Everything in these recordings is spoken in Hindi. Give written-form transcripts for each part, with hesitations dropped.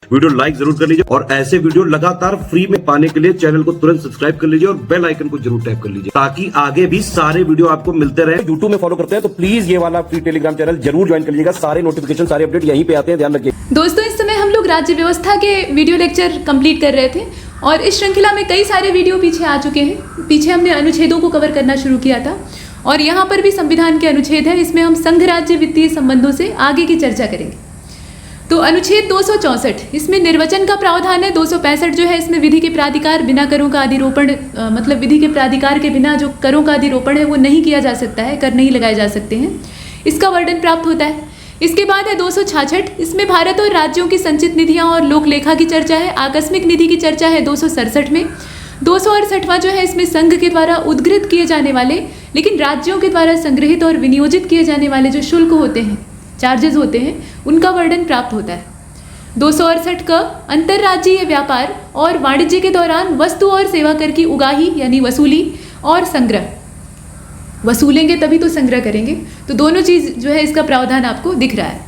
वीडियो लाइक जरूर कर लीजिए और ऐसे वीडियो लगातार फ्री में पाने के लिए चैनल को तुरंत सब्सक्राइब कर लीजिए और बेल आइकन को जरूर टैप कर लीजिए ताकि आगे भी सारे वीडियो आपको मिलते रहे। यूट्यूब में फॉलो करते हैं तो प्लीज ये वाला फ्री टेलीग्राम चैनल जरूर ज्वाइन कर लीजिएगा। सारे नोटिफिकेशन सारे अपडेट यहीं पे आते हैं, ध्यान रखिए। दोस्तों, इस समय हम लोग राज्य व्यवस्था के वीडियो लेक्चर कंप्लीट कर रहे थे और इस श्रृंखला में कई सारे वीडियो पीछे आ चुके हैं। पीछे हमने अनुच्छेदों को कवर करना शुरू किया था और यहाँ पर भी संविधान के अनुच्छेद है। इसमें हम संघ राज्य वित्तीय संबंधों से आगे की चर्चा करेंगे। तो अनुच्छेद 264 इसमें निर्वचन का प्रावधान है। 265 जो है इसमें विधि के प्राधिकार बिना करों का अधिरोपण मतलब विधि के प्राधिकार के बिना जो करों का अधिरोपण है वो नहीं किया जा सकता है, कर नहीं लगाए जा सकते हैं, इसका वर्णन प्राप्त होता है। इसके बाद है 266, इसमें भारत और राज्यों की संचित निधियां और लोक लेखा की चर्चा है। आकस्मिक निधि की चर्चा है 267 में। 268वां जो है इसमें संघ के द्वारा उद्घृत किए जाने वाले लेकिन राज्यों के द्वारा संग्रहित और विनियोजित किए जाने वाले जो शुल्क होते हैं, चार्जेस होते हैं, उनका वर्णन प्राप्त होता है। 268 का अंतर्राज्यीय व्यापार और वाणिज्य के दौरान वस्तु और सेवा कर की उगाही यानी वसूली और संग्रह, वसूलेंगे तभी तो संग्रह करेंगे, तो दोनों चीज जो है इसका प्रावधान आपको दिख रहा है।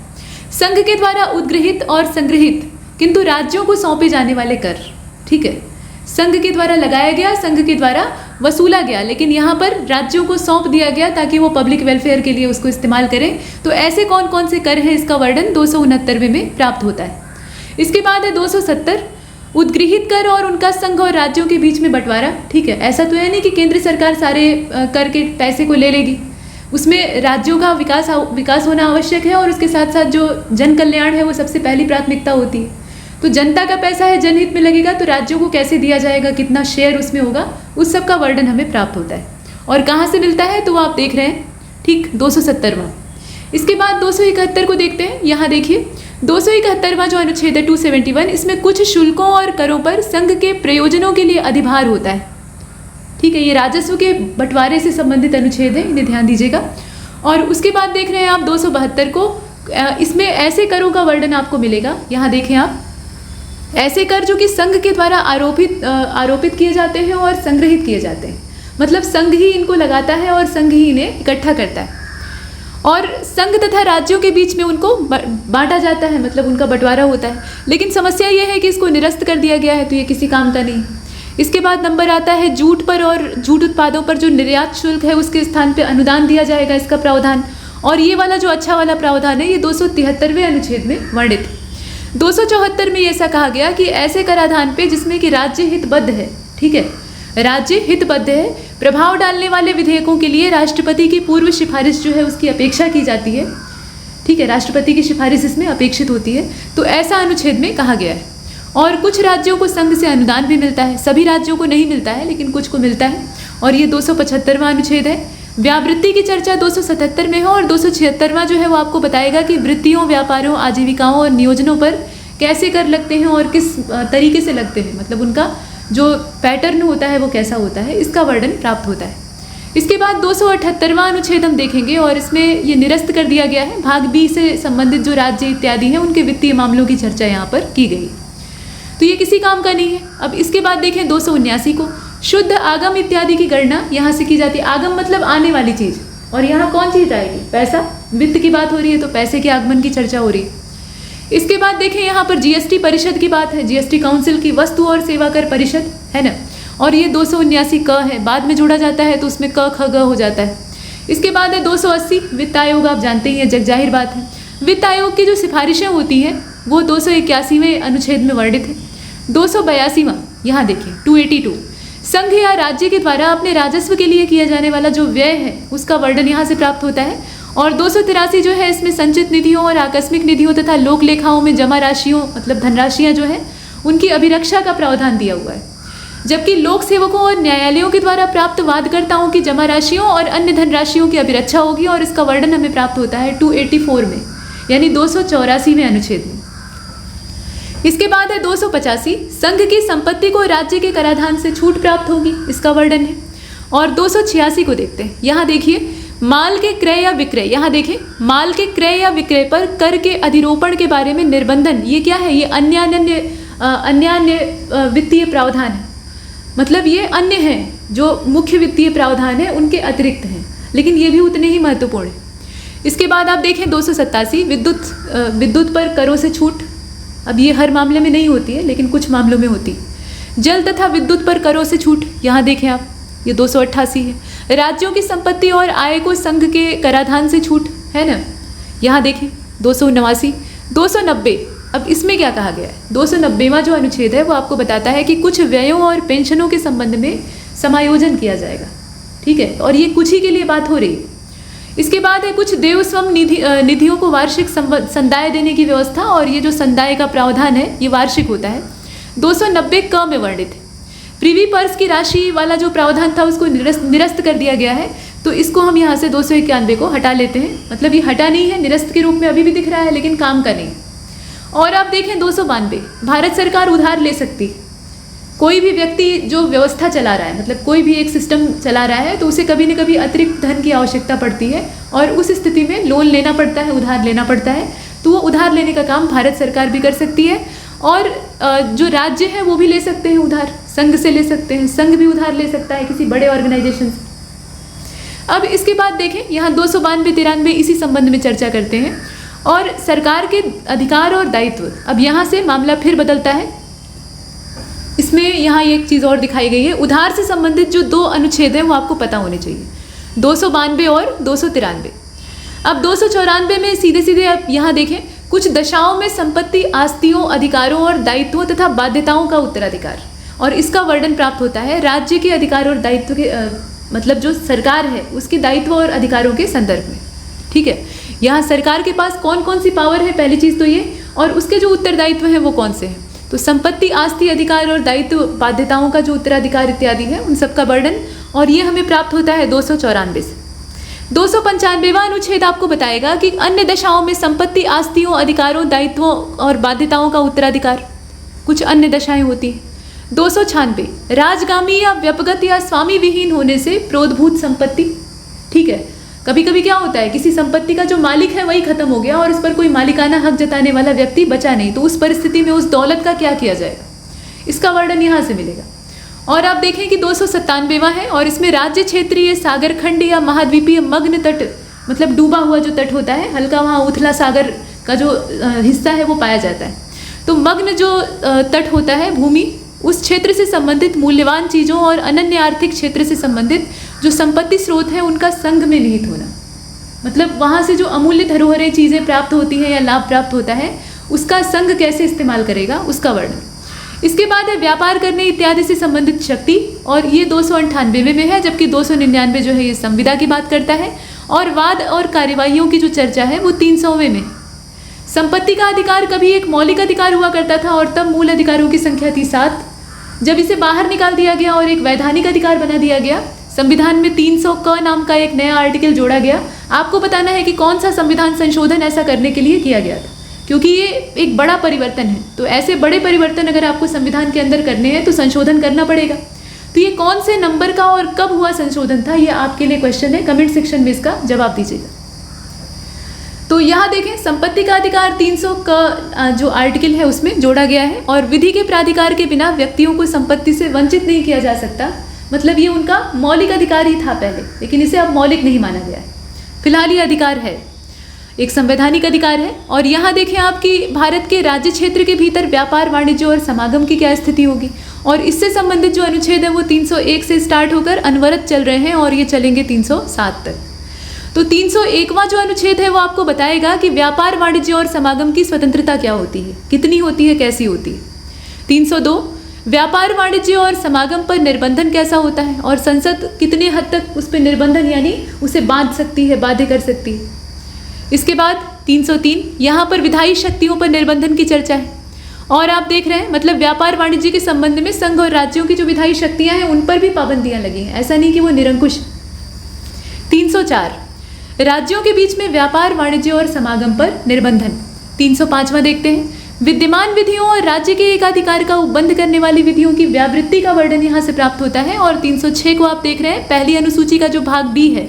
संघ के द्वारा उद्गृहित और संग्रहित किंतु राज्यों को सौंपे जाने वाले कर, ठीक है, संघ के द्वारा लगाया गया, संघ के द्वारा वसूला गया, लेकिन यहाँ पर राज्यों को सौंप दिया गया ताकि वो पब्लिक वेलफेयर के लिए उसको इस्तेमाल करें। तो ऐसे कौन कौन से कर हैं इसका वर्णन 269वें में प्राप्त होता है। इसके बाद है 270 उद्गृहित कर और उनका संघ और राज्यों के बीच में बंटवारा, ठीक है। ऐसा तो है नहीं कि केंद्र सरकार सारे कर के पैसे को ले लेगी, उसमें राज्यों का विकास होना आवश्यक है और उसके साथ साथ जो जन कल्याण है वो सबसे पहली प्राथमिकता होती है। तो जनता का पैसा है, जनहित में लगेगा, तो राज्यों को कैसे दिया जाएगा, कितना शेयर उसमें होगा, उस सब का वर्णन हमें प्राप्त होता है। और कहाँ से मिलता है तो वो आप देख रहे हैं, ठीक, 270वां। इसके बाद 271 को देखते हैं। यहाँ देखिए 271वां जो अनुच्छेद है 271, इसमें कुछ शुल्कों और करों पर संघ के प्रयोजनों के लिए अधिभार होता है, ठीक है। ये राजस्व के बंटवारे से संबंधित अनुच्छेद है, इन्हें ध्यान दीजिएगा। और उसके बाद देख रहे हैं आप 272 को, इसमें ऐसे करों का वर्णन आपको मिलेगा। यहाँ देखें आप, ऐसे कर जो कि संघ के द्वारा आरोपित किए जाते हैं और संग्रहित किए जाते हैं, मतलब संघ ही इनको लगाता है और संघ ही इन्हें इकट्ठा करता है और संघ तथा राज्यों के बीच में उनको बांटा जाता है, मतलब उनका बंटवारा होता है। लेकिन समस्या ये है कि इसको निरस्त कर दिया गया है, तो ये किसी काम का नहीं। इसके बाद नंबर आता है जूट पर और जूट उत्पादों पर जो निर्यात शुल्क है उसके स्थान पर अनुदान दिया जाएगा, इसका प्रावधान। और ये वाला जो अच्छा वाला प्रावधान है ये 273वें अनुच्छेद में वर्णित है। 274 में ऐसा कहा गया कि ऐसे कराधान पे जिसमें कि राज्य हितबद्ध है, ठीक है, राज्य हितबद्ध है, प्रभाव डालने वाले विधेयकों के लिए राष्ट्रपति की पूर्व सिफारिश जो है उसकी अपेक्षा की जाती है, ठीक है, राष्ट्रपति की सिफारिश इसमें अपेक्षित होती है। तो ऐसा अनुच्छेद में कहा गया है। और कुछ राज्यों को संघ से अनुदान भी मिलता है, सभी राज्यों को नहीं मिलता है लेकिन कुछ को मिलता है। और ये 275वां अनुच्छेद है। व्यावृत्ति की चर्चा 277 में है और 276वां जो है वो आपको बताएगा कि वृत्तियों, व्यापारों, आजीविकाओं और नियोजनों पर कैसे कर लगते हैं और किस तरीके से लगते हैं, मतलब उनका जो पैटर्न होता है वो कैसा होता है, इसका वर्णन प्राप्त होता है। इसके बाद 278वां अनुच्छेद हम देखेंगे और इसमें ये निरस्त कर दिया गया है। भाग बी से संबंधित जो राज्य इत्यादि हैं उनके वित्तीय मामलों की चर्चा यहाँ पर की गई, तो ये किसी काम का नहीं है। अब इसके बाद देखें 279 को, शुद्ध आगम इत्यादि की गणना यहाँ से की जाती है। आगम मतलब आने वाली चीज, और यहाँ कौन चीज आएगी, पैसा, वित्त की बात हो रही है तो पैसे के आगमन की चर्चा हो रही है। इसके बाद देखें यहाँ पर जीएसटी परिषद की बात है, जीएसटी काउंसिल की, वस्तु और सेवा कर परिषद है ना, और ये 279 क है, बाद में जोड़ा जाता है तो उसमें क ख ग हो जाता है। इसके बाद है 280 वित्त आयोग, आप जानते ही हैं, जग जाहिर बात है। वित्त आयोग की जो सिफारिशें होती हैं वो 281वें अनुच्छेद में वर्णित है। 282वां यहाँ देखिए 282, संघ या राज्य के द्वारा अपने राजस्व के लिए किया जाने वाला जो व्यय है उसका वर्णन यहाँ से प्राप्त होता है। और 283 जो है इसमें संचित निधियों और आकस्मिक निधियों तथा लोक लेखाओं में जमा राशियों मतलब धनराशियाँ जो है उनकी अभिरक्षा का प्रावधान दिया हुआ है। जबकि लोक सेवकों और न्यायालयों के द्वारा प्राप्त वादकर्ताओं की जमा राशियों और अन्य धनराशियों की अभिरक्षा होगी और इसका वर्णन हमें प्राप्त होता है 284 में, यानी 284वें अनुच्छेद में। इसके बाद है 285, संघ की संपत्ति को राज्य के कराधान से छूट प्राप्त होगी, इसका वर्णन है। और 286 को देखते हैं। यहाँ देखिए माल के क्रय या विक्रय, यहाँ देखें माल के क्रय या विक्रय पर कर के अधिरोपण के बारे में निर्बंधन, ये क्या है, ये अन्य वित्तीय प्रावधान है, मतलब ये अन्य हैं जो मुख्य वित्तीय प्रावधान है उनके अतिरिक्त हैं, लेकिन ये भी उतने ही महत्वपूर्ण है। इसके बाद आप देखें 287 विद्युत पर करों से छूट, अब ये हर मामले में नहीं होती है, लेकिन कुछ मामलों में होती है। जल तथा विद्युत पर करों से छूट, यहाँ देखें आप, ये 288 है। राज्यों की संपत्ति और आय को संघ के कराधान से छूट है ना, यहाँ देखें 289। 290, अब इसमें क्या कहा गया है? 290वां जो अनुच्छेद है वो आपको बताता है कि कुछ व्ययों और पेंशनों के संबंध में समायोजन किया जाएगा, ठीक है, और ये कुछ ही के लिए बात हो रही है। इसके बाद है कुछ देवस्वम निधियों को वार्षिक संदाय देने की व्यवस्था, और ये जो संदाय का प्रावधान है ये वार्षिक होता है। 290 क में वर्णित है। प्रीवी पर्स की राशि वाला जो प्रावधान था उसको निरस्त कर दिया गया है, तो इसको हम यहाँ से 291 को हटा लेते हैं। मतलब ये हटा नहीं है, निरस्त के रूप में अभी भी दिख रहा है, लेकिन काम का नहीं। और आप देखें 292, भारत सरकार उधार ले सकती है। कोई भी व्यक्ति जो व्यवस्था चला रहा है, मतलब कोई भी एक सिस्टम चला रहा है, तो उसे कभी न कभी अतिरिक्त धन की आवश्यकता पड़ती है, और उस स्थिति में लोन लेना पड़ता है, उधार लेना पड़ता है। तो वो उधार लेने का काम भारत सरकार भी कर सकती है, और जो राज्य हैं वो भी ले सकते हैं उधार, संघ से ले सकते हैं, संघ भी उधार ले सकता है किसी बड़े ऑर्गेनाइजेशन से। अब इसके बाद देखें यहाँ 292, 93 इसी संबंध में चर्चा करते हैं, और सरकार के अधिकार और दायित्व। अब यहाँ से मामला फिर बदलता है। इसमें यहाँ एक चीज़ और दिखाई गई है, उधार से संबंधित जो 2 अनुच्छेद हैं वो आपको पता होने चाहिए, 292 और 293। अब 294 में सीधे सीधे आप यहाँ देखें, कुछ दशाओं में संपत्ति, आस्तियों, अधिकारों और दायित्वों तथा बाध्यताओं का उत्तराधिकार, और इसका वर्णन प्राप्त होता है राज्य के अधिकार और दायित्व के मतलब जो सरकार है उसके दायित्व और अधिकारों के संदर्भ में, ठीक है। यहाँ सरकार के पास कौन कौन सी पावर है, पहली चीज़ तो ये, और उसके जो उत्तरदायित्व हैं वो कौन से हैं। तो संपत्ति, आस्ति, अधिकार और दायित्व, बाध्यताओं का जो उत्तराधिकार इत्यादि है, उन सबका वर्णन, और ये हमें प्राप्त होता है 294 से। 295वां अनुच्छेद आपको बताएगा कि अन्य दशाओं में संपत्ति, आस्तियों, अधिकारों, दायित्वों और बाध्यताओं का उत्तराधिकार, कुछ अन्य दशाएं होती हैं। 296, राजगामी या व्यपगत या स्वामी विहीन होने से प्रोद्भूत संपत्ति, ठीक है। कभी कभी क्या होता है, किसी संपत्ति का जो मालिक है वही खत्म हो गया और उस पर कोई मालिकाना हक जताने वाला व्यक्ति बचा नहीं, तो उस परिस्थिति में उस दौलत का क्या किया जाएगा, इसका वर्णन यहाँ से मिलेगा। और आप देखें कि 297वां है, और इसमें राज्य क्षेत्रीय, सागर खंड या महाद्वीपीय मग्न तट, मतलब डूबा हुआ जो तट होता है, हल्का वहाँ उथला सागर का जो हिस्सा है वो पाया जाता है। तो मग्न जो तट होता है भूमि, उस क्षेत्र से संबंधित मूल्यवान चीज़ों और अनन्य आर्थिक क्षेत्र से संबंधित जो संपत्ति स्रोत है उनका संघ में निहित होना, मतलब वहाँ से जो अमूल्य धरोहरें चीज़ें प्राप्त होती हैं या लाभ प्राप्त होता है, उसका संघ कैसे इस्तेमाल करेगा, उसका वर्णन। इसके बाद है व्यापार करने इत्यादि से संबंधित शक्ति, और ये 298वें में है, जबकि 299 जो है ये संविदा की बात करता है, और वाद और कार्यवाहियों की जो चर्चा है वो 300वें में। संपत्ति का अधिकार कभी एक मौलिक अधिकार हुआ करता था, और तब मूल अधिकारों की संख्या थी 7। जब इसे बाहर निकाल दिया गया और एक वैधानिक अधिकार बना दिया गया, संविधान में 300 क नाम का एक नया आर्टिकल जोड़ा गया। आपको बताना है कि कौन सा संविधान संशोधन ऐसा करने के लिए किया गया था, क्योंकि ये एक बड़ा परिवर्तन है। तो ऐसे बड़े परिवर्तन अगर आपको संविधान के अंदर करने हैं तो संशोधन करना पड़ेगा। तो ये कौन से नंबर का और कब हुआ संशोधन था, ये आपके लिए क्वेश्चन है, कमेंट सेक्शन में इसका जवाब दीजिएगा। तो यहाँ देखें, संपत्ति का अधिकार 300 का जो आर्टिकल है उसमें जोड़ा गया है, और विधि के प्राधिकार के बिना व्यक्तियों को संपत्ति से वंचित नहीं किया जा सकता। मतलब ये उनका मौलिक अधिकार ही था पहले, लेकिन इसे अब मौलिक नहीं माना गया है। फिलहाल ये अधिकार है, एक संवैधानिक अधिकार है। और यहाँ देखें आप कि भारत के राज्य क्षेत्र के भीतर व्यापार, वाणिज्य और समागम की क्या स्थिति होगी, और इससे संबंधित जो अनुच्छेद है वो 301 से स्टार्ट होकर अनवरत चल रहे हैं, और ये चलेंगे 307 तक। तो 301वां जो अनुच्छेद है वो आपको बताएगा कि व्यापार, वाणिज्य और समागम की स्वतंत्रता क्या होती है, कितनी होती है, कैसी होती है। 302, व्यापार, वाणिज्य और समागम पर निर्बंधन कैसा होता है, और संसद कितने हद तक उस पर निर्बंधन यानी उसे बांध सकती है, बाध्य कर सकती है। इसके बाद 303, यहाँ पर विधायी शक्तियों पर निर्बंधन की चर्चा है, और आप देख रहे हैं मतलब व्यापार वाणिज्य के संबंध में संघ और राज्यों की जो विधायी शक्तियाँ हैं उन पर भी पाबंदियाँ लगी हैं, ऐसा नहीं कि वो निरंकुश। 304, राज्यों के बीच में व्यापार, वाणिज्य और समागम पर निर्बंधन। 305वां देखते हैं, विद्यमान विधियों और राज्य के एकाधिकार का उपबंध करने वाली विधियों की व्यावृत्ति का वर्णन यहाँ से प्राप्त होता है। और 306 को आप देख रहे हैं, पहली अनुसूची का जो भाग बी है,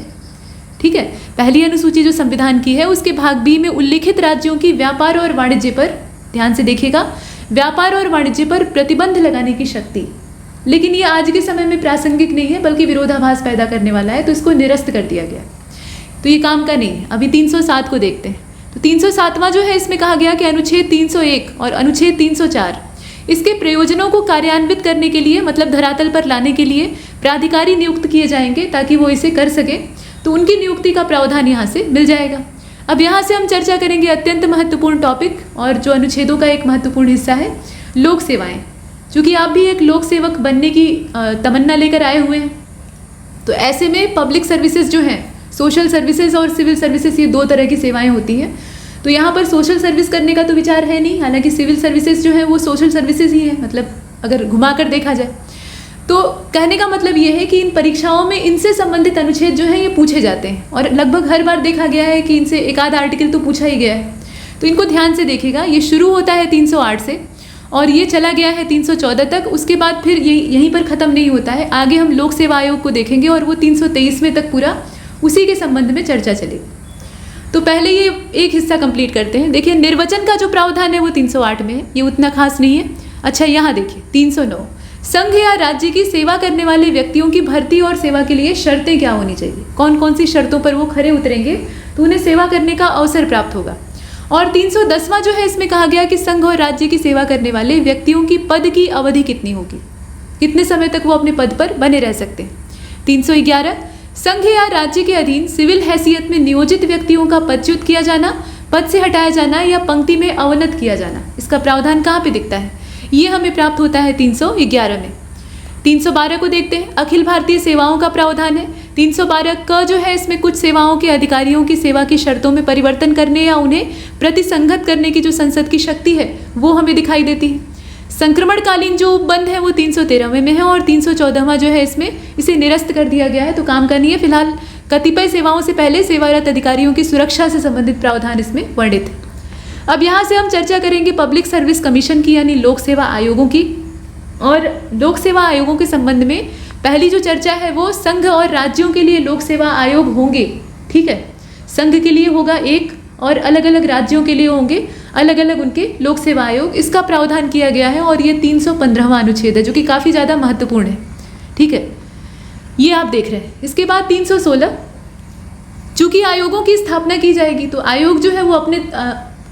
ठीक है, पहली अनुसूची जो संविधान की है उसके भाग बी में उल्लिखित राज्यों की व्यापार और वाणिज्य पर, ध्यान से देखिएगा, व्यापार और वाणिज्य पर प्रतिबंध लगाने की शक्ति। लेकिन ये आज के समय में प्रासंगिक नहीं है बल्कि विरोधाभास पैदा करने वाला है, तो इसको निरस्त कर दिया गया। तो ये काम का नहीं है। अभी 307 को देखते हैं, तो 307वां जो है इसमें कहा गया कि अनुच्छेद 301 और अनुच्छेद 304 इसके प्रयोजनों को कार्यान्वित करने के लिए, मतलब धरातल पर लाने के लिए प्राधिकारी नियुक्त किए जाएंगे ताकि वो इसे कर सके। तो उनकी नियुक्ति का प्रावधान यहाँ से मिल जाएगा। अब यहाँ से हम चर्चा करेंगे अत्यंत महत्वपूर्ण टॉपिक और जो अनुच्छेदों का एक महत्वपूर्ण हिस्सा है, लोक सेवाएं। चूँकि आप भी एक लोक सेवक बनने की तमन्ना लेकर आए हुए हैं, तो ऐसे में पब्लिक सर्विसेज जो हैं, सोशल सर्विसेज और सिविल सर्विसेज, ये दो तरह की सेवाएं होती हैं। तो यहाँ पर सोशल सर्विस करने का तो विचार है नहीं, हालांकि सिविल सर्विसेज जो है वो सोशल सर्विसेज ही है, मतलब अगर घुमा कर देखा जाए। तो कहने का मतलब ये है कि इन परीक्षाओं में इनसे संबंधित अनुच्छेद जो हैं ये पूछे जाते हैं और लगभग हर बार देखा गया है कि इनसे एक आध आर्टिकल तो पूछा ही गया है। तो इनको ध्यान से देखिएगा। ये शुरू होता है 308 से और ये चला गया है 314 तक। उसके बाद फिर यहीं पर ख़त्म नहीं होता है, आगे हम लोक सेवा आयोग को देखेंगे और वो 323वें तक पूरा उसी के संबंध में चर्चा चलेगी। तो पहले ये एक हिस्सा कंप्लीट करते हैं। देखिए, निर्वचन का जो प्रावधान है वो 308 में है, ये उतना खास नहीं है। अच्छा, यहाँ देखिए 309, संघ या राज्य की सेवा करने वाले व्यक्तियों की भर्ती और सेवा के लिए शर्तें क्या होनी चाहिए, कौन कौन सी शर्तों पर वो खरे उतरेंगे तो उन्हें सेवा करने का अवसर प्राप्त होगा। और 310वां जो है इसमें कहा गया कि संघ और राज्य की सेवा करने वाले व्यक्तियों की पद की अवधि कितनी होगी, कितने समय तक वो अपने पद पर बने रह सकते हैं। 311, संघ या राज्य के अधीन सिविल हैसियत में नियोजित व्यक्तियों का पदच्युत किया जाना, पद से हटाया जाना या पंक्ति में अवनत किया जाना, इसका प्रावधान कहाँ पे दिखता है, ये हमें प्राप्त होता है 311 में। 312 को देखते हैं, अखिल भारतीय सेवाओं का प्रावधान है। 312 क जो है इसमें कुछ सेवाओं के अधिकारियों की सेवा की शर्तों में परिवर्तन करने या उन्हें प्रतिसंगत करने की जो संसद की शक्ति है वो हमें दिखाई देती है। संक्रमणकालीन जो उपबंध है वो 313वें में है और 314वां जो है इसमें इसे निरस्त कर दिया गया है, तो काम का नहीं है। फिलहाल कतिपय सेवाओं से पहले सेवारत अधिकारियों की सुरक्षा से संबंधित प्रावधान इसमें वर्णित है। अब यहाँ से हम चर्चा करेंगे पब्लिक सर्विस कमीशन की, यानी लोक सेवा आयोगों की। और लोक सेवा आयोगों के संबंध में पहली जो चर्चा है वो संघ और राज्यों के लिए लोक सेवा आयोग होंगे, ठीक है। संघ के लिए होगा एक और अलग अलग राज्यों के लिए होंगे अलग अलग उनके लोक सेवा आयोग। इसका प्रावधान किया गया है और ये 315वां अनुच्छेद है जो कि काफ़ी ज़्यादा महत्वपूर्ण है, ठीक है, ये आप देख रहे हैं। इसके बाद 316, चूँकि आयोगों की स्थापना की जाएगी तो आयोग जो है वो अपने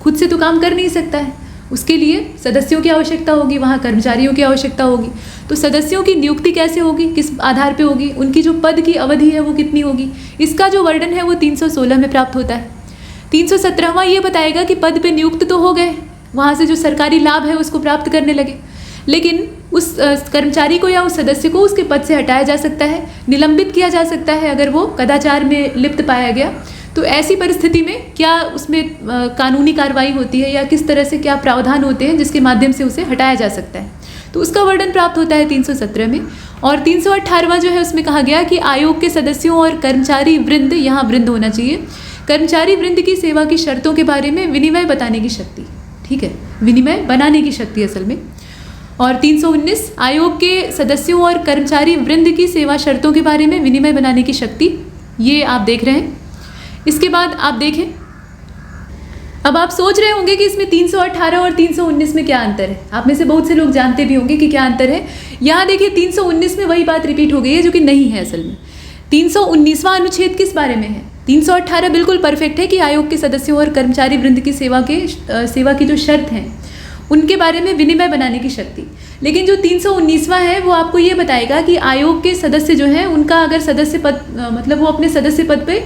खुद से तो काम कर नहीं सकता है, उसके लिए सदस्यों की आवश्यकता होगी, वहाँ कर्मचारियों की आवश्यकता होगी। तो सदस्यों की नियुक्ति कैसे होगी, किस आधार पे होगी, उनकी जो पद की अवधि है वो कितनी होगी, इसका जो वर्णन है वो 316 में प्राप्त होता है। 317वां ये बताएगा कि पद पे नियुक्त तो हो गए, वहाँ से जो सरकारी लाभ है उसको प्राप्त करने लगे, लेकिन उस कर्मचारी को या उस सदस्य को उसके पद से हटाया जा सकता है, निलंबित किया जा सकता है अगर वो कदाचार में लिप्त पाया गया। तो ऐसी परिस्थिति में क्या उसमें कानूनी कार्रवाई होती है या किस तरह से क्या प्रावधान होते हैं जिसके माध्यम से उसे हटाया जा सकता है, तो उसका वर्णन प्राप्त होता है 317 में। और 318वां जो है उसमें कहा गया कि आयोग के सदस्यों और कर्मचारी वृंद, यहाँ वृंद होना चाहिए, कर्मचारी वृंद की सेवा की शर्तों के बारे में विनिमय बताने की शक्ति, ठीक है, विनिमय बनाने की शक्ति असल में। और 319, आयोग के सदस्यों और कर्मचारी वृंद की सेवा शर्तों के बारे में विनिमय बनाने की शक्ति, ये आप देख रहे हैं। इसके बाद आप देखें, अब आप सोच रहे होंगे कि इसमें 318 और 319 में क्या अंतर है। आप में से बहुत से लोग जानते भी होंगे कि क्या अंतर है। यहाँ देखिए 319 में वही बात रिपीट हो गई है जो कि नहीं है असल में। 319वां अनुच्छेद किस बारे में है, 318 बिल्कुल परफेक्ट है कि आयोग के सदस्यों और कर्मचारी वृंद की सेवा की जो शर्त हैं उनके बारे में विनिमय बनाने की शक्ति। लेकिन जो 319वां है वो आपको ये बताएगा कि आयोग के सदस्य जो हैं उनका अगर सदस्य पद मतलब वो अपने सदस्य पद पे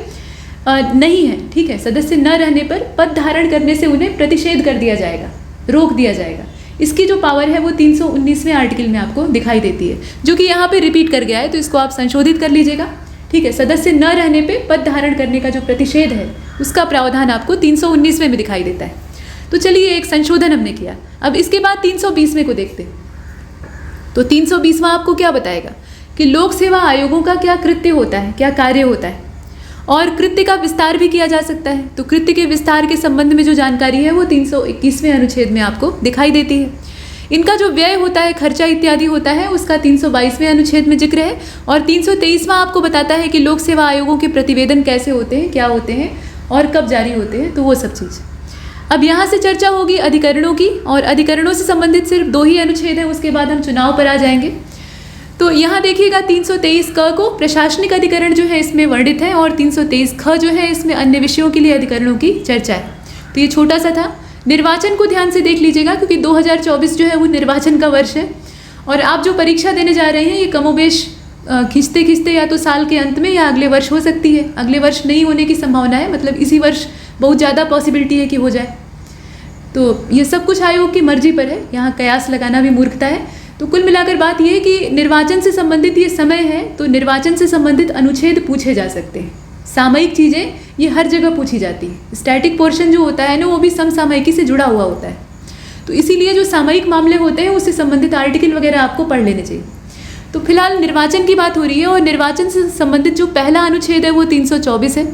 नहीं है, ठीक है, सदस्य न रहने पर पद धारण करने से उन्हें प्रतिषेध कर दिया जाएगा, रोक दिया जाएगा। इसकी जो पावर है वो 319वें आर्टिकल में आपको दिखाई देती है, जो कि यहाँ पे रिपीट कर गया है, तो इसको आप संशोधित कर लीजिएगा, ठीक है। सदस्य न रहने पे पद धारण करने का जो प्रतिषेध है उसका प्रावधान आपको 319वें में दिखाई देता है। तो चलिए एक संशोधन हमने किया। अब इसके बाद 320वें को देखते हैं। तो 320वां आपको क्या बताएगा कि लोक सेवा आयोगों का क्या कृत्य होता है, क्या कार्य होता है, और कृत्य का विस्तार भी किया जा सकता है। तो कृत्य के विस्तार के संबंध में जो जानकारी है वो 321वें अनुच्छेद में आपको दिखाई देती है। इनका जो व्यय होता है, खर्चा इत्यादि होता है, उसका 322वें अनुच्छेद में जिक्र है। और 323वां आपको बताता है कि लोक सेवा आयोगों के प्रतिवेदन कैसे होते हैं, क्या होते हैं और कब जारी होते हैं, तो वो सब चीज़। अब यहाँ से चर्चा होगी अधिकरणों की, और अधिकरणों से संबंधित सिर्फ 2 ही अनुच्छेद हैं, उसके बाद हम चुनाव पर आ जाएंगे। तो यहाँ देखिएगा 323 क को प्रशासनिक अधिकरण जो है इसमें वर्णित है, और 323 ख जो है इसमें अन्य विषयों के लिए अधिकरणों की चर्चा है। तो ये छोटा सा था। निर्वाचन को ध्यान से देख लीजिएगा क्योंकि 2024 जो है वो निर्वाचन का वर्ष है और आप जो परीक्षा देने जा रहे हैं ये कमोबेश खींचते खींचते या तो साल के अंत में या अगले वर्ष हो सकती है। अगले वर्ष नहीं होने की संभावना है, मतलब इसी वर्ष बहुत ज़्यादा पॉसिबिलिटी है कि हो जाए। तो ये सब कुछ आयोग की मर्जी पर है, यहाँ कयास लगाना भी मूर्खता है। तो कुल मिलाकर बात यह है कि निर्वाचन से संबंधित ये समय है तो निर्वाचन से संबंधित अनुच्छेद पूछे जा सकते हैं। सामयिक चीज़ें ये हर जगह पूछी जाती है। स्टैटिक पोर्शन जो होता है ना वो भी समसामयिकी से जुड़ा हुआ होता है, तो इसीलिए जो सामयिक मामले होते हैं उससे संबंधित आर्टिकल वगैरह आपको पढ़ लेने चाहिए। तो फिलहाल निर्वाचन की बात हो रही है और निर्वाचन से संबंधित जो पहला अनुच्छेद है वो 324 है।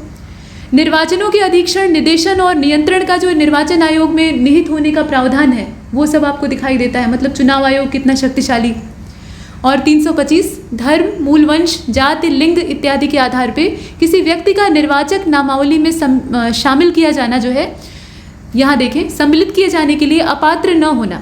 निर्वाचनों के अधीक्षण, निदेशन और नियंत्रण का जो निर्वाचन आयोग में निहित होने का प्रावधान है वो सब आपको दिखाई देता है, मतलब चुनाव आयोग कितना शक्तिशाली। और 325 धर्म, मूल वंश, जाति, लिंग इत्यादि के आधार पे किसी व्यक्ति का निर्वाचक नामावली में शामिल किया जाना जो है, यहाँ देखें, सम्मिलित किए जाने के लिए अपात्र न होना।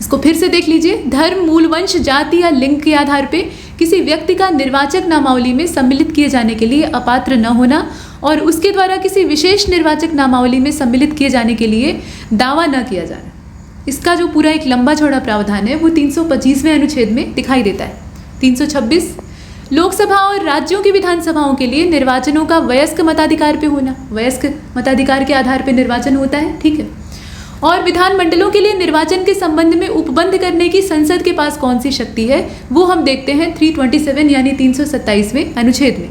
इसको फिर से देख लीजिए, धर्म, मूल वंश, जाति या लिंग के आधार पे किसी व्यक्ति का निर्वाचक नामावली में सम्मिलित किए जाने के लिए अपात्र न होना और उसके द्वारा किसी विशेष निर्वाचक नामावली में सम्मिलित किए जाने के लिए दावा न किया जाना। इसका जो पूरा एक लंबा चौड़ा प्रावधान है वो 325वें अनुच्छेद में दिखाई देता है। 326 लोकसभा और राज्यों की विधानसभाओं के लिए निर्वाचनों का वयस्क मताधिकार पे होना। वयस्क मताधिकार के आधार पे निर्वाचन होता है, ठीक है। और विधानमंडलों के लिए निर्वाचन के संबंध में उपबंध करने की संसद के पास कौन सी शक्ति है वो हम देखते हैं 327 यानी 327वें अनुच्छेद में।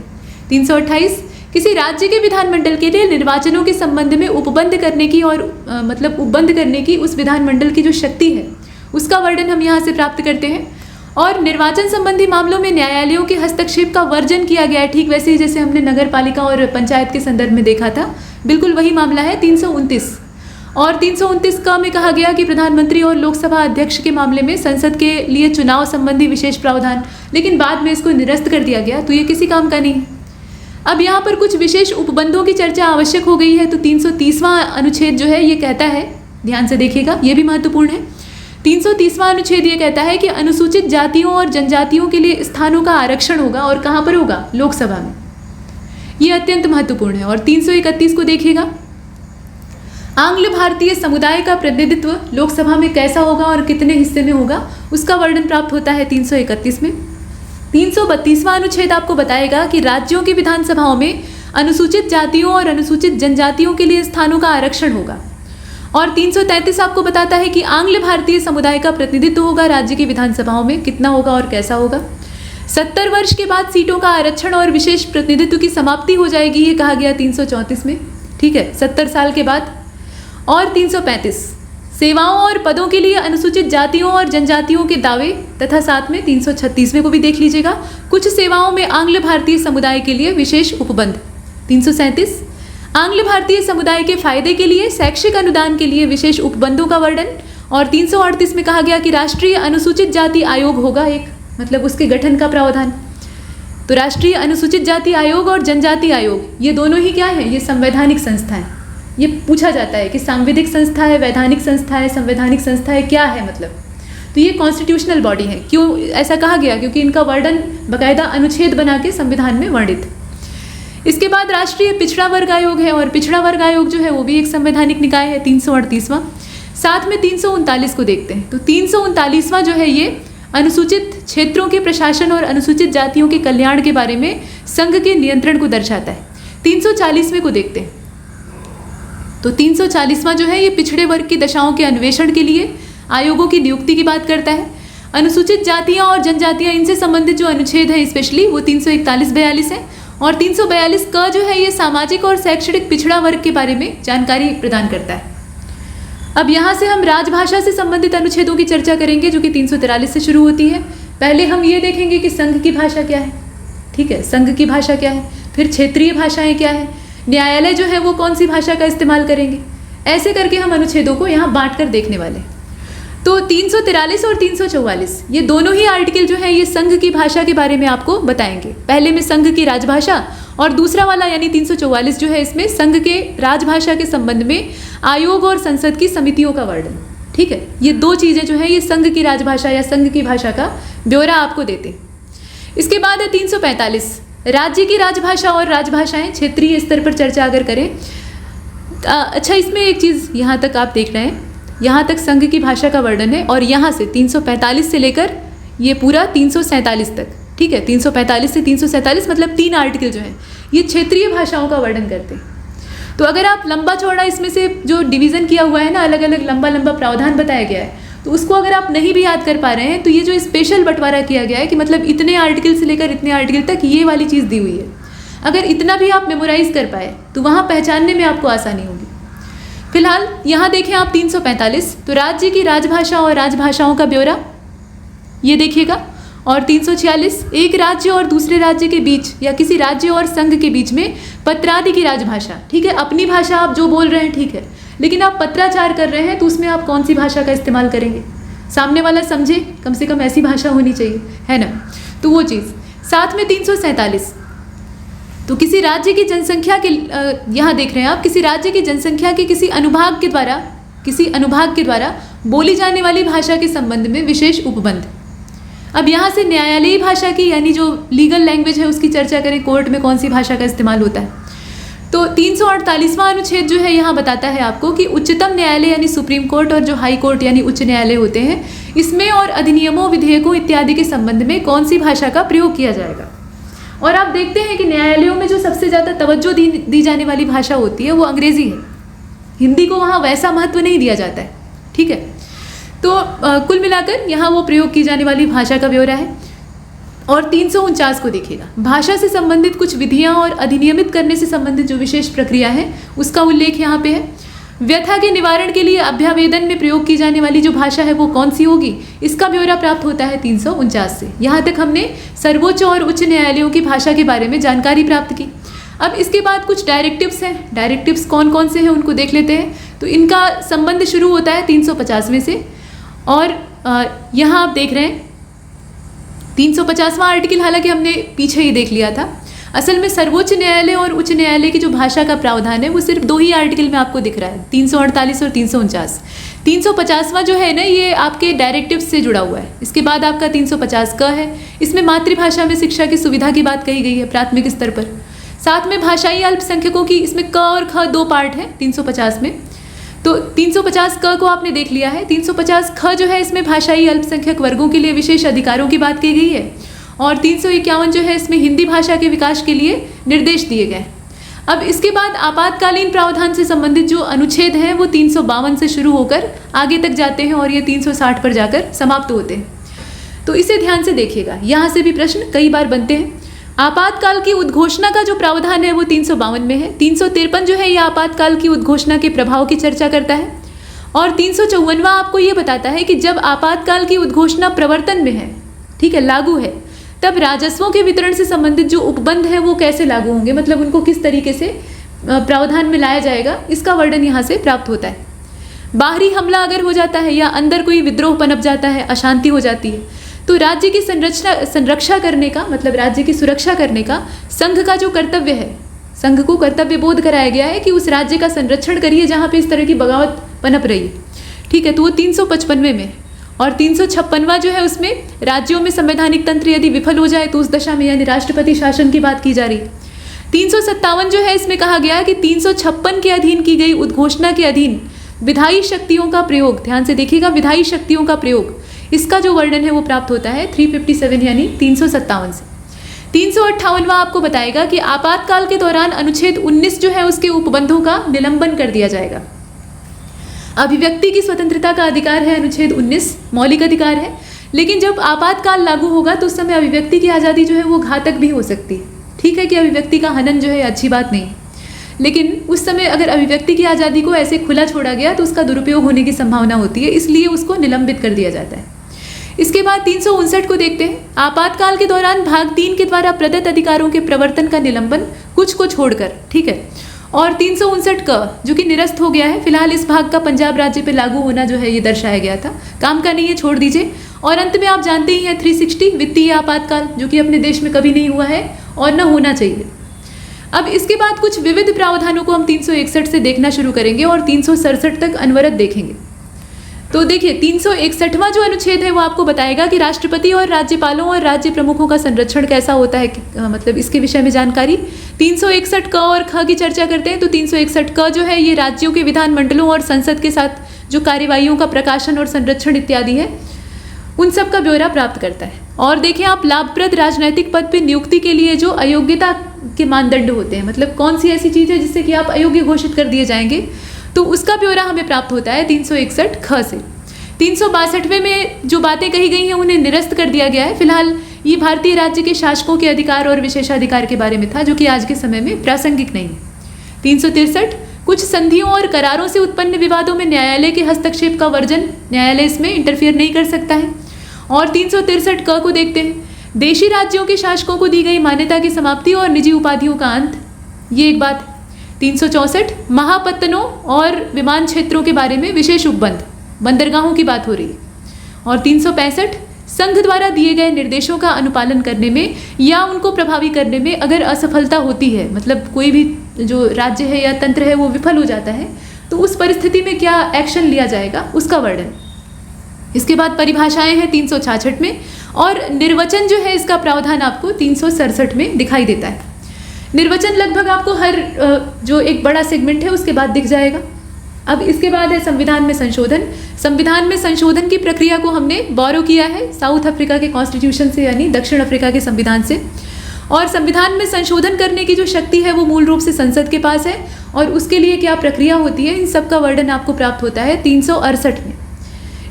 328 किसी राज्य के विधानमंडल के लिए निर्वाचनों के संबंध में उपबंध करने की और मतलब उपबंध करने की उस विधानमंडल की जो शक्ति है उसका वर्णन हम यहाँ से प्राप्त करते हैं। और निर्वाचन संबंधी मामलों में न्यायालयों के हस्तक्षेप का वर्जन किया गया है, ठीक वैसे ही जैसे हमने नगर पालिका और पंचायत के संदर्भ में देखा था, बिल्कुल वही मामला है 329। और 329 का में कहा गया कि प्रधानमंत्री और लोकसभा अध्यक्ष के मामले में संसद के लिए चुनाव संबंधी विशेष प्रावधान, लेकिन बाद में इसको निरस्त कर दिया गया, तो ये किसी काम का नहीं। अब यहाँ पर कुछ विशेष उपबंधों की चर्चा आवश्यक हो गई है। तो 330वां अनुच्छेद जो है ये कहता है, ध्यान से देखिएगा, ये भी महत्वपूर्ण है। 330वां अनुच्छेद ये कहता है कि अनुसूचित जातियों और जनजातियों के लिए स्थानों का आरक्षण होगा और कहाँ पर होगा, लोकसभा में। ये अत्यंत महत्वपूर्ण है। और 331 को देखिएगा, आंग्ल भारतीय समुदाय का प्रतिनिधित्व लोकसभा में कैसा होगा और कितने हिस्से में होगा, उसका वर्णन प्राप्त होता है 331 में। 332वां अनुच्छेद आपको बताएगा कि राज्यों की विधानसभाओं में अनुसूचित जातियों और अनुसूचित जनजातियों के लिए स्थानों का आरक्षण होगा। और 333 आपको बताता है कि आंग्ल भारतीय समुदाय का प्रतिनिधित्व होगा राज्य की विधानसभाओं में, कितना होगा और कैसा होगा। 70 वर्ष के बाद सीटों का आरक्षण और विशेष प्रतिनिधित्व की समाप्ति हो जाएगी, ये कहा गया 334 में, ठीक है, 70 साल के बाद। और 335 सेवाओं और पदों के लिए अनुसूचित जातियों और जनजातियों के दावे तथा साथ में 336वें को भी देख लीजिएगा, कुछ सेवाओं में आंग्ल भारतीय समुदाय के लिए विशेष उपबंध। 337 आंग्ल भारतीय समुदाय के फायदे के लिए शैक्षिक अनुदान के लिए विशेष उपबंधों का वर्णन। और 338 में कहा गया कि राष्ट्रीय अनुसूचित जाति आयोग होगा एक, मतलब उसके गठन का प्रावधान। तो राष्ट्रीय अनुसूचित जाति आयोग और जनजाति आयोग ये दोनों ही क्या है, ये संवैधानिक संस्था है। ये पूछा जाता है कि सांविधिक संस्था है, वैधानिक संस्था है, संवैधानिक संस्था है, क्या है मतलब। तो ये कॉन्स्टिट्यूशनल बॉडी है। क्यों ऐसा कहा गया, क्योंकि इनका वर्णन बाकायदा अनुच्छेद बना के संविधान में वर्णित। इसके बाद राष्ट्रीय पिछड़ा वर्ग आयोग है और पिछड़ा वर्ग आयोग जो है वो भी एक संवैधानिक निकाय है, 338वां। साथ में 339 को देखते हैं। तो 339वां जो है ये अनुसूचित क्षेत्रों के प्रशासन और अनुसूचित जातियों के कल्याण के बारे में संघ के नियंत्रण को दर्शाता है। 340वें को देखते हैं। तो 340वां जो है ये पिछड़े वर्ग की दशाओं के अन्वेषण के लिए आयोगों की नियुक्ति की बात करता है। अनुसूचित जातियां और जनजातियां इनसे संबंधित जो अनुच्छेद है स्पेशली वो 341-42 है। और 342 का जो है ये सामाजिक और शैक्षणिक पिछड़ा वर्ग के बारे में जानकारी प्रदान करता है। अब यहाँ से हम राजभाषा से संबंधित अनुच्छेदों की चर्चा करेंगे जो कि 343 से शुरू होती है। पहले हम ये देखेंगे कि संघ की भाषा क्या है, ठीक है, संघ की भाषा क्या है, फिर क्षेत्रीय भाषाएं क्या है, न्यायालय जो है वो कौन सी भाषा का इस्तेमाल करेंगे, ऐसे करके हम अनुच्छेदों को यहाँ बांट कर देखने वाले। तो 343 और 344 ये दोनों ही आर्टिकल जो है ये संघ की भाषा के बारे में आपको बताएंगे। पहले में संघ की राजभाषा और दूसरा वाला यानी 344 जो है इसमें संघ के राजभाषा के संबंध में आयोग और संसद की समितियों का वर्णन, ठीक है। ये दो चीज़ें जो है ये संघ की राजभाषा या संघ की भाषा का ब्यौरा आपको देते हैं। इसके बाद है 345 राज्य की राजभाषा और राजभाषाएं क्षेत्रीय स्तर पर चर्चा अगर करें। अच्छा, इसमें एक चीज़ यहाँ तक आप देख रहे हैं, यहाँ तक संघ की भाषा का वर्णन है और यहाँ से 345 से लेकर ये पूरा 347 तक, ठीक है, 345 से 347 मतलब 3 आर्टिकल जो हैं ये क्षेत्रीय भाषाओं का वर्णन करते हैं। तो अगर आप लंबा चौड़ा इसमें से जो डिवीज़न किया हुआ है ना, अलग अलग लंबा लंबा प्रावधान बताया गया है, तो उसको अगर आप नहीं भी याद कर पा रहे हैं तो ये जो स्पेशल बंटवारा किया गया है कि मतलब इतने आर्टिकल से लेकर इतने आर्टिकल तक ये वाली चीज़ दी हुई है, अगर इतना भी आप मेमोराइज कर पाए तो वहाँ पहचानने में आपको आसानी होगी। फिलहाल यहाँ देखें आप 345, तो राज्य की राजभाषा और राजभाषाओं का ब्यौरा ये देखिएगा, और 346 एक राज्य और दूसरे राज्य के बीच या किसी राज्य और संघ के बीच में पत्रादि की राजभाषा, ठीक है, अपनी भाषा आप जो बोल रहे हैं ठीक है, लेकिन आप पत्राचार कर रहे हैं तो उसमें आप कौन सी भाषा का इस्तेमाल करेंगे, सामने वाला समझे, कम से कम ऐसी भाषा होनी चाहिए, है ना। तो वो चीज़। साथ में 347, तो किसी राज्य की जनसंख्या के यहाँ देख रहे हैं आप, किसी राज्य की जनसंख्या के किसी अनुभाग के द्वारा बोली जाने वाली भाषा के संबंध में विशेष उपबंध। अब यहाँ से न्यायालयी भाषा की यानी जो लीगल लैंग्वेज है उसकी चर्चा करें, कोर्ट में कौन सी भाषा का इस्तेमाल होता है। तो 348वां अनुच्छेद जो है यहाँ बताता है आपको कि उच्चतम न्यायालय यानी सुप्रीम कोर्ट और जो हाई कोर्ट यानी उच्च न्यायालय होते हैं, इसमें और अधिनियमों, विधेयकों इत्यादि के संबंध में कौन सी भाषा का प्रयोग किया जाएगा। और आप देखते हैं कि न्यायालयों में जो सबसे ज़्यादा तवज्जो दी जाने वाली भाषा होती है वो अंग्रेज़ी है, हिंदी को वहाँ वैसा महत्व नहीं दिया जाता है, ठीक है। तो कुल मिलाकर यहाँ वो प्रयोग की जाने वाली भाषा का ब्यौरा है। और 349 को देखिएगा, भाषा से संबंधित कुछ विधियाँ और अधिनियमित करने से संबंधित जो विशेष प्रक्रिया है उसका उल्लेख यहाँ पे है। व्यथा के निवारण के लिए अभ्यावेदन में प्रयोग की जाने वाली जो भाषा है वो कौन सी होगी, इसका ब्यौरा प्राप्त होता है 349 से। यहाँ तक हमने सर्वोच्च और उच्च न्यायालयों की भाषा के बारे में जानकारी प्राप्त की। अब इसके बाद कुछ डायरेक्टिव्स हैं, डायरेक्टिव्स कौन कौन से हैं उनको देख लेते हैं। तो इनका संबंध शुरू होता है 350वें से, और यहाँ आप देख रहे हैं 350वां आर्टिकल हालांकि हमने पीछे ही देख लिया था। असल में सर्वोच्च न्यायालय और उच्च न्यायालय की जो भाषा का प्रावधान है वो सिर्फ 2 ही आर्टिकल में आपको दिख रहा है, 348 और 349। 350वां जो है ना ये आपके डायरेक्टिव्स से जुड़ा हुआ है। इसके बाद आपका 350 क है, इसमें मातृभाषा में शिक्षा की सुविधा की बात कही गई है प्राथमिक स्तर पर। साथ में भाषाई अल्पसंख्यकों की, इसमें क और ख 2 पार्ट हैं 350 में। तो 350 क को आपने देख लिया है। 350 ख जो है इसमें भाषाई अल्पसंख्यक वर्गों के लिए विशेष अधिकारों की बात की गई है, और 351 जो है इसमें हिंदी भाषा के विकास के लिए निर्देश दिए गए। अब इसके बाद आपातकालीन प्रावधान से संबंधित जो अनुच्छेद हैं वो 352 से शुरू होकर आगे तक जाते हैं और ये 360 पर जाकर समाप्त होते हैं। तो इसे ध्यान से देखिएगा, यहाँ से भी प्रश्न कई बार बनते हैं। आपातकाल की उद्घोषणा का जो प्रावधान है वो 352 में है। 353 जो है ये आपातकाल की उद्घोषणा के प्रभाव की चर्चा करता है, और 354वां आपको ये बताता है कि जब आपातकाल की उद्घोषणा प्रवर्तन में है, ठीक है, लागू है, तब राजस्वों के वितरण से संबंधित जो उपबंध है वो कैसे लागू होंगे, मतलब उनको किस तरीके से प्रावधान में लाया जाएगा, इसका वर्णन यहाँ से प्राप्त होता है। बाहरी हमला अगर हो जाता है या अंदर कोई विद्रोह पनप जाता है, अशांति हो जाती है, तो राज्य की संरक्षा करने का, मतलब राज्य की सुरक्षा करने का संघ का जो कर्तव्य है, संघ को कर्तव्य बोध कराया गया है कि उस राज्य का संरक्षण करिए जहाँ पे इस तरह की बगावत पनप रही है, ठीक है। तो वो 355 में। और 356वां जो है उसमें राज्यों में संवैधानिक तंत्र यदि विफल हो जाए तो उस दशा में यानी राष्ट्रपति शासन की बात की जा रही है। 357 जो है इसमें कहा गया है कि 356 के अधीन की गई उद्घोषणा के अधीन विधायी शक्तियों का प्रयोग, ध्यान से देखिएगा, विधायी शक्तियों का प्रयोग, इसका जो वर्णन है वो प्राप्त होता है 357 यानी 357 से। 358वां आपको बताएगा कि आपातकाल के दौरान अनुच्छेद 19 जो है उसके उपबंधों का निलंबन कर दिया जाएगा। अभिव्यक्ति की स्वतंत्रता का अधिकार है अनुच्छेद 19, मौलिक अधिकार है, लेकिन जब आपातकाल लागू होगा तो उस समय अभिव्यक्ति की आज़ादी जो है वो घातक भी हो सकती है। ठीक है कि अभिव्यक्ति का हनन जो है अच्छी बात नहीं है, लेकिन उस समय अगर अभिव्यक्ति की आज़ादी को ऐसे खुला छोड़ा गया तो उसका दुरुपयोग होने की संभावना होती है, इसलिए उसको निलंबित कर दिया जाता है। इसके बाद 359 को देखते हैं। आपातकाल के दौरान भाग 3 के द्वारा प्रदत्त अधिकारों के प्रवर्तन का निलंबन, कुछ को छोड़कर, ठीक है। और 359 का जो कि निरस्त हो गया है, फिलहाल इस भाग का पंजाब राज्य पे लागू होना जो है ये दर्शाया गया था, काम का नहीं है, छोड़ दीजिए। और अंत में आप जानते ही हैं 360 वित्तीय आपातकाल, जो कि अपने देश में कभी नहीं हुआ है और न होना चाहिए। अब इसके बाद कुछ विविध प्रावधानों को हम 361 से देखना शुरू करेंगे और 367 तक अनवरत देखेंगे। तो देखिए 361वां जो अनुच्छेद है वो आपको बताएगा कि राष्ट्रपति और राज्यपालों और राज्य प्रमुखों का संरक्षण कैसा होता है, मतलब इसके विषय में जानकारी। 361 क और ख की चर्चा करते हैं तो 361 क जो है ये राज्यों के विधानमंडलों और संसद के साथ जो कार्यवाहियों का प्रकाशन और संरक्षण इत्यादि है उन सब का ब्यौरा प्राप्त करता है। और देखें आप, लाभप्रद राजनैतिक पद पर नियुक्ति के लिए जो अयोग्यता के मानदंड होते हैं, मतलब कौन सी ऐसी चीज़ है जिससे कि आप अयोग्य घोषित कर दिए जाएंगे, तो उसका ब्यौरा हमें प्राप्त होता है 361 ख से। 362वें में जो बातें कही गई हैं उन्हें निरस्त कर दिया गया है। फिलहाल ये भारतीय राज्य के शासकों के अधिकार और विशेषाधिकार के बारे में था, जो कि आज के समय में प्रासंगिक नहीं है। 363 कुछ संधियों और करारों से उत्पन्न विवादों में न्यायालय के हस्तक्षेप का वर्जन, न्यायालय इसमें इंटरफियर नहीं कर सकता है। और 363 क को देखते हैं, देशी राज्यों के शासकों को दी गई मान्यता की समाप्ति और निजी उपाधियों का अंत, ये एक बात। 364 महापत्तनों और विमान क्षेत्रों के बारे में विशेष उपबंध, बंदरगाहों की बात हो रही है। और 365 संघ द्वारा दिए गए निर्देशों का अनुपालन करने में या उनको प्रभावी करने में अगर असफलता होती है, मतलब कोई भी जो राज्य है या तंत्र है वो विफल हो जाता है, तो उस परिस्थिति में क्या एक्शन लिया जाएगा उसका वर्णन। इसके बाद परिभाषाएं हैं 366 में, और निर्वचन जो है इसका प्रावधान आपको 367 में दिखाई देता है। निर्वचन लगभग आपको हर जो एक बड़ा सेगमेंट है उसके बाद दिख जाएगा। अब इसके बाद है संविधान में संशोधन। संविधान में संशोधन की प्रक्रिया को हमने बोरो किया है साउथ अफ्रीका के कॉन्स्टिट्यूशन से, यानी दक्षिण अफ्रीका के संविधान से। और संविधान में संशोधन करने की जो शक्ति है वो मूल रूप से संसद के पास है, और उसके लिए क्या प्रक्रिया होती है इन सब का वर्णन आपको प्राप्त होता है 368 में।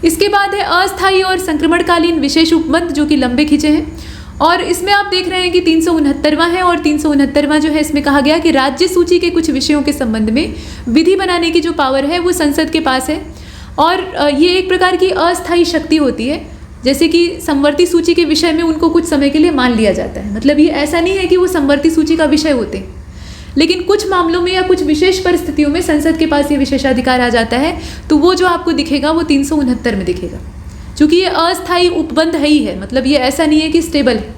इसके बाद है अस्थायी और संक्रमणकालीन विशेष उपबंध, जो कि लंबे खींचे हैं, और इसमें आप देख रहे हैं कि 369वां है। और 369वां जो है इसमें कहा गया कि राज्य सूची के कुछ विषयों के संबंध में विधि बनाने की जो पावर है वो संसद के पास है, और ये एक प्रकार की अस्थायी शक्ति होती है। जैसे कि समवर्ती सूची के विषय में उनको कुछ समय के लिए मान लिया जाता है, मतलब ये ऐसा नहीं है कि वो समवर्ती सूची का विषय होते हैं, लेकिन कुछ मामलों में या कुछ विशेष परिस्थितियों में संसद के पास ये विशेषाधिकार आ जाता है, तो वो जो आपको दिखेगा वो 369 में दिखेगा, क्योंकि ये अस्थायी उपबंध है ही है, मतलब ये ऐसा नहीं है कि स्टेबल है।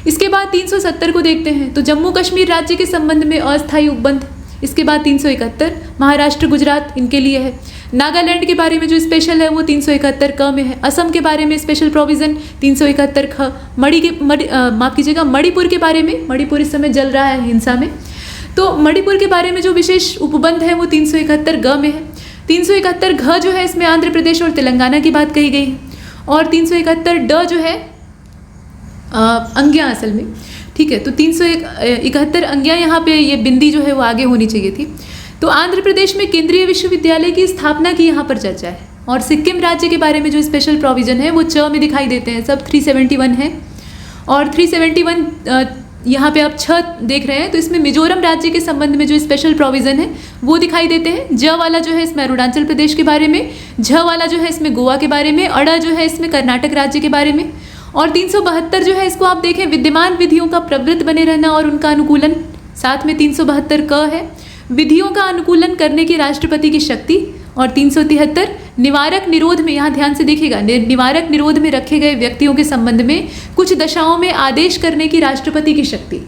इसके बाद 370 को देखते हैं, तो जम्मू कश्मीर राज्य के संबंध में अस्थायी उपबंध। इसके बाद 371 महाराष्ट्र गुजरात इनके लिए है। नागालैंड के बारे में जो स्पेशल है वो 371 क में है। असम के बारे में स्पेशल प्रोविज़न 371 ख। मणिपुर के बारे में, मणिपुर इस समय जल रहा है हिंसा में, तो मणिपुर के बारे में जो विशेष उपबंध है वो 371 ग में है। 371 घ जो है इसमें आंध्र प्रदेश और तेलंगाना की बात कही गई है। और 371 ड जो है अंग्या असल में, ठीक है, तो 371 अंग्या, यहाँ पे ये बिंदी जो है वो आगे होनी चाहिए थी। तो आंध्र प्रदेश में केंद्रीय विश्वविद्यालय की स्थापना की यहाँ पर चर्चा है। और सिक्किम राज्य के बारे में जो स्पेशल प्रोविजन है वो च में दिखाई देते हैं, सब 371 है। और 371 यहाँ पे आप 6 देख रहे हैं, तो इसमें मिजोरम राज्य के संबंध में जो स्पेशल प्रोविज़न है वो दिखाई देते हैं। ज वाला जो है इसमें अरुणाचल प्रदेश के बारे में, झ वाला जो है इसमें गोवा के बारे में, अड़ा जो है इसमें कर्नाटक राज्य के बारे में। और 372 जो है इसको आप देखें, विद्यमान विधियों का प्रवृत्त बने रहना और उनका अनुकूलन। साथ में 372 क है, विधियों का अनुकूलन करने की राष्ट्रपति की शक्ति। और 373 निवारक निरोध में, यहाँ ध्यान से देखिएगा, निवारक निरोध में रखे गए व्यक्तियों के संबंध में कुछ दशाओं में आदेश करने की राष्ट्रपति की शक्ति।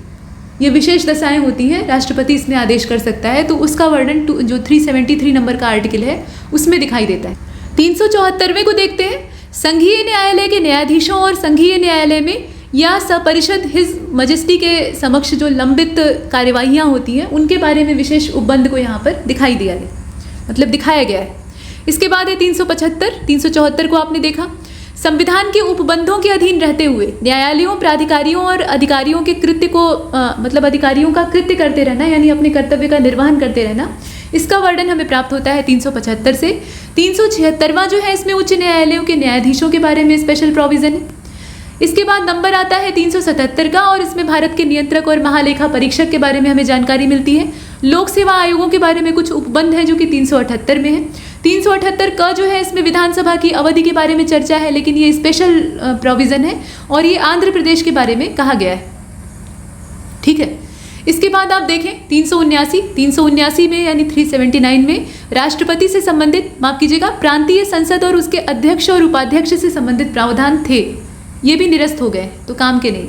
ये विशेष दशाएं होती हैं, राष्ट्रपति इसमें आदेश कर सकता है, तो उसका वर्णन जो 373 नंबर का आर्टिकल है उसमें दिखाई देता है। 374वें को देखते हैं, संघीय न्यायालय के न्यायाधीशों और संघीय न्यायालय में या सपरिषद हिज मजेस्टी के समक्ष जो लंबित कार्यवाहियाँ होती हैं उनके बारे में विशेष उपबंध को यहाँ पर दिखाई दिया गया, मतलब दिखाया गया है। इसके बाद है 375, 374 को आपने देखा, संविधान के उपबंधों के अधीन रहते हुए न्यायालयों, प्राधिकारियों और अधिकारियों के कृत्य को मतलब अधिकारियों का कृत्य करते रहना, यानी अपने कर्तव्य का निर्वहन करते रहना, इसका वर्णन हमें प्राप्त होता है 375 से। 376वां जो है इसमें उच्च न्यायालयों के न्यायाधीशों के बारे में स्पेशल प्रोविज़न है। इसके बाद नंबर आता है 377 का, और इसमें भारत के नियंत्रक और महालेखा परीक्षक के बारे में हमें जानकारी मिलती है। लोक सेवा आयोगों के बारे में कुछ उपबंध हैं जो कि 378 में है। 378 का जो है इसमें विधानसभा की अवधि के बारे में चर्चा है, लेकिन ये स्पेशल प्रोविज़न है और ये आंध्र प्रदेश के बारे में कहा गया है, ठीक है। इसके बाद आप देखें 379 में यानी 379 में राष्ट्रपति से संबंधित, माफ कीजिएगा, प्रांतीय संसद और उसके अध्यक्ष और उपाध्यक्ष से संबंधित प्रावधान थे, ये भी निरस्त हो गए, तो काम के नहीं।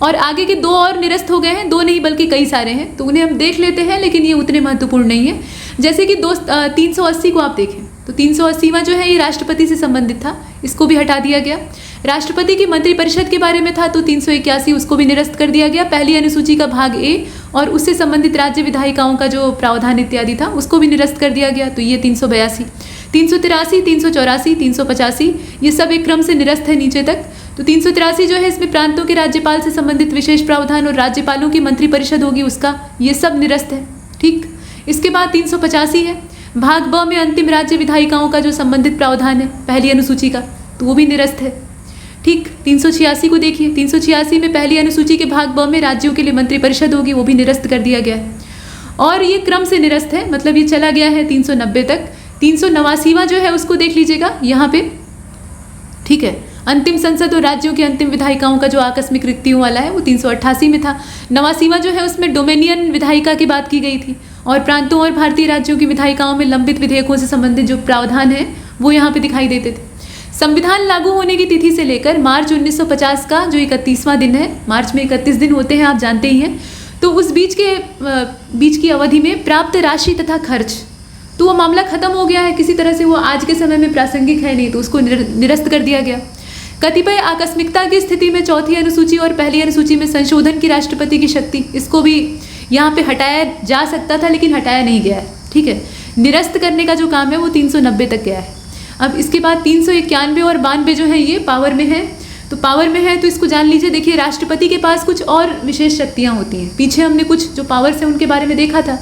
और आगे के 2 और निरस्त हो गए हैं, 2 नहीं बल्कि कई सारे हैं, तो उन्हें हम देख लेते हैं, लेकिन ये उतने महत्वपूर्ण नहीं है। जैसे कि 380 को आप देखें, तो 380वां जो है ये राष्ट्रपति से संबंधित था, इसको भी हटा दिया गया। राष्ट्रपति की मंत्रिपरिषद के बारे में था तो 381 उसको भी निरस्त कर दिया गया। पहली अनुसूची का भाग ए और उससे संबंधित राज्य विधायिकाओं का जो प्रावधान इत्यादि था उसको भी निरस्त कर दिया गया, तो ये 382, 383, 384, 385 ये सब एक क्रम से निरस्त है नीचे तक। तो 383 जो है इसमें प्रांतों के राज्यपाल से संबंधित विशेष प्रावधान और राज्यपालों की मंत्रिपरिषद होगी उसका, ये सब निरस्त है। ठीक, इसके बाद 385 है भाग ब में अंतिम राज्य विधायिकाओं का जो संबंधित प्रावधान है पहली अनुसूची का, तो वो भी निरस्त है। ठीक, 386 को देखिए, 386 में पहली अनुसूची के भाग ब में राज्यों के लिए मंत्रिपरिषद होगी, वो भी निरस्त कर दिया गया है और ये क्रम से निरस्त है, मतलब ये चला गया है 390 तक। 389वां जो है उसको देख लीजिएगा यहाँ पे, ठीक है, अंतिम संसद और राज्यों के अंतिम विधायिकाओं का जो आकस्मिक रिक्तियों वाला है वो 388 में था। 89वां जो है उसमें डोमेनियन विधायिका की बात की गई थी और प्रांतों और भारतीय राज्यों की विधायिकाओं में लंबित विधेयकों से संबंधित जो प्रावधान है वो यहाँ पे दिखाई देते थे। संविधान लागू होने की तिथि से लेकर मार्च 1950 का जो 31वां दिन है, मार्च में 31 दिन होते हैं आप जानते ही हैं, तो उस बीच की अवधि में प्राप्त राशि तथा खर्च, तो वो मामला खत्म हो गया है किसी तरह से, वो आज के समय में प्रासंगिक है नहीं, तो उसको निरस्त कर दिया गया। कतिपय आकस्मिकता की स्थिति में चौथी अनुसूची और पहली अनुसूची में संशोधन की राष्ट्रपति की शक्ति, इसको भी यहाँ पे हटाया जा सकता था लेकिन हटाया नहीं गया है। ठीक है, निरस्त करने का जो काम है वो 390 तक गया है। अब इसके बाद 391 और 92 जो है ये पावर में है, तो पावर में है तो इसको जान लीजिए। देखिए राष्ट्रपति के पास कुछ और विशेष शक्तियाँ होती हैं, पीछे हमने कुछ जो पावर्स हैं उनके बारे में देखा था।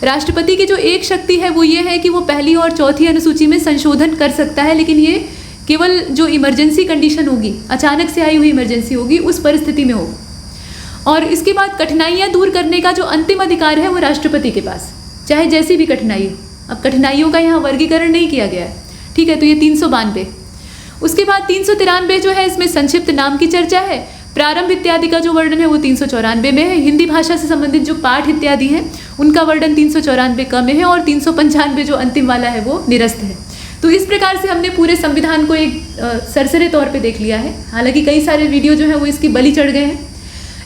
राष्ट्रपति की जो एक शक्ति है वो ये है कि वो पहली और चौथी अनुसूची में संशोधन कर सकता है, लेकिन ये केवल जो इमरजेंसी कंडीशन होगी, अचानक से आई हुई इमरजेंसी होगी, उस परिस्थिति में होगा। और इसके बाद कठिनाइयाँ दूर करने का जो अंतिम अधिकार है वो राष्ट्रपति के पास, चाहे जैसी भी कठिनाई हो। अब कठिनाइयों का यहाँ वर्गीकरण नहीं किया गया है, ठीक है, तो ये 392। उसके बाद 393 जो है इसमें संक्षिप्त नाम की चर्चा है, प्रारंभ इत्यादि का जो वर्णन है वो 394 में है। हिंदी भाषा से संबंधित जो पाठ इत्यादि हैं उनका वर्णन 394 क में है और 395 जो अंतिम वाला है वो निरस्त है। तो इस प्रकार से हमने पूरे संविधान को एक सरसरे तौर पे देख लिया है। हालांकि कई सारे वीडियो जो है वो इसकी बलि चढ़ गए हैं,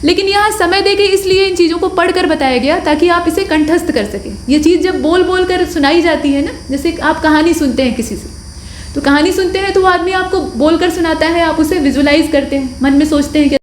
लेकिन यहाँ समय देके इसलिए इन चीज़ों को पढ़कर बताया गया ताकि आप इसे कंठस्थ कर सकें। ये चीज़ जब बोल बोल कर सुनाई जाती है ना, जैसे आप कहानी सुनते हैं किसी से, तो कहानी सुनते हैं तो वो आदमी आपको बोलकर सुनाता है, आप उसे विजुलाइज करते हैं, मन में सोचते हैं कि